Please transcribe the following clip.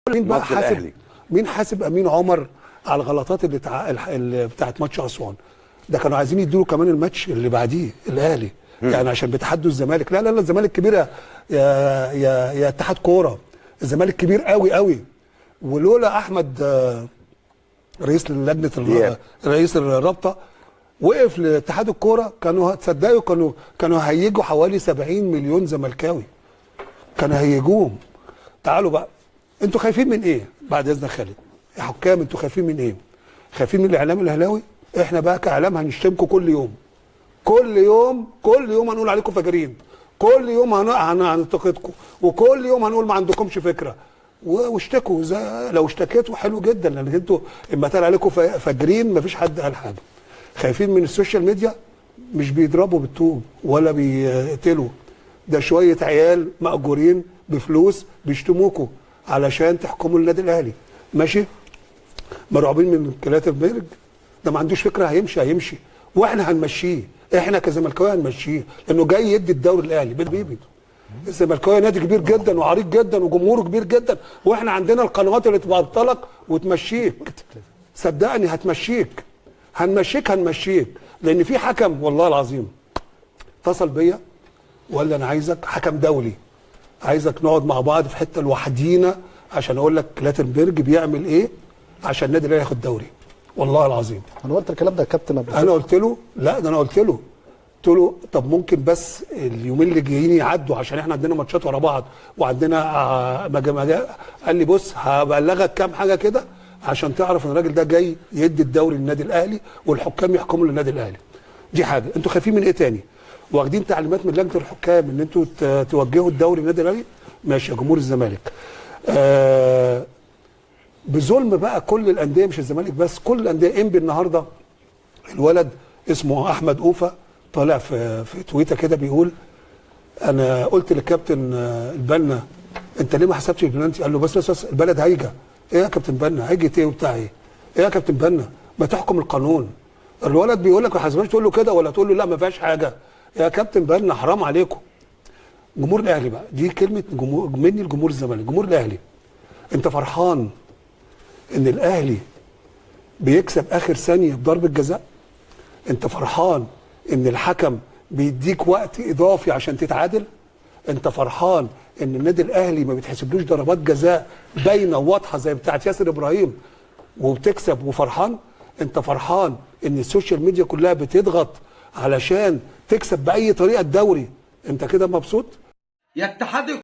مين بقى حاسب؟ مين حاسب امين عمر على الغلطات اللي بتاعت ماتش اسوان؟ ده كانوا عايزين يدوا كمان الماتش اللي بعديه الاهلي، يعني عشان بيتحدوا الزمالك. لا لا لا، الزمالك كبير يا اتحاد كوره، الزمالك كبير قوي قوي. ولولا احمد رئيس لجنه رئيس الرابطه وقف لاتحاد الكوره، كانوا تصدقوا كانوا هيجوا حوالي 70 مليون زملكاوي، كانوا هيجوهم. تعالوا بقى، انتوا خايفين من ايه؟ بعد اذنك خالد، يا حكام انتوا خايفين من ايه؟ خايفين من الاعلام الاهلاوي؟ احنا بقى كاعلام هنشتمكم كل يوم، كل يوم هنقول عليكم فجرين، كل يوم هننتقدكم، وكل يوم هنقول ما عندكمش فكره. واشتكوا، لو اشتكيتوا حلو جدا، لان انتوا اما اتقال عليكم فجرين مفيش حد قال حاجه. خايفين من السوشيال ميديا؟ مش بيضربوا بالطوب ولا بيقتلوا، ده شويه عيال مأجورين بفلوس بيشتموكوا علشان تحكموا النادي الاهلي، ماشي؟ مرعوبين من كلاتنبرج، ده ما عندوش فكره، هيمشي واحنا هنمشيه، احنا كزملكاويه هنمشيه، لانه جاي يدي الدوري الاهلي بيبي. الزملكاويه نادي كبير جدا وعريق جدا وجمهوره كبير جدا، واحنا عندنا القنوات اللي تبطلك وتمشيك. صدقني هنمشيك، لان في حكم والله العظيم اتصل بيا وقال لي انا عايزك حكم دولي، عايزك نقعد مع بعض في حته لوحدينا عشان اقول لك كلاتنبرج بيعمل ايه عشان النادي الاهلي ياخد دوري. والله العظيم انا قلت الكلام ده يا كابتن قبل كده. انا قلت له لا، ده انا قلت له طب ممكن بس اليومين اللي جايين يعدوا عشان احنا عندنا ماتشات ورا بعض وعندنا قال لي بص هبلغك كام حاجه كده عشان تعرف ان الراجل ده جاي يدي الدوري للنادي الاهلي والحكام يحكموا للنادي الاهلي. دي حاجه. انتوا خايفين من ايه تاني؟ واخدين تعليمات من لجنه الحكام ان انتوا توجهوا الدوري للنادي الاهلي؟ ماشي يا جمهور الزمالك. بظلم بقى كل الانديه، مش الزمالك بس، كل الانديه. انبي النهارده الولد اسمه احمد اوفا طالع في تويته كده بيقول انا قلت للكابتن البنا انت ليه ما حسبتش البلانتي؟ قال له بس البلد هايجه. ايه يا كابتن بنا هايجه ايه وبتاع ايه؟ ايه يا كابتن بنا ما تحكم القانون. الولد بيقول لك ما حسبتش، تقول له كده ولا تقول له لا ما فيهاش حاجه؟ يا كابتن بنا حرام عليكم. جمهور الاهلي بقى، دي كلمه مني لجمهور الزمالك. جمهور الاهلي، انت فرحان ان الاهلي بيكسب اخر ثانيه بضربه جزاء؟ انت فرحان ان الحكم بيديك وقت اضافي عشان تتعادل؟ انت فرحان ان النادي الاهلي ما بيتحسبلوش ضربات جزاء باينه وواضحه زي بتاعت ياسر ابراهيم وبتكسب وفرحان؟ انت فرحان ان السوشيال ميديا كلها بتضغط علشان تكسب باي طريقه الدوري؟ انت كده مبسوط؟ يا اتحاد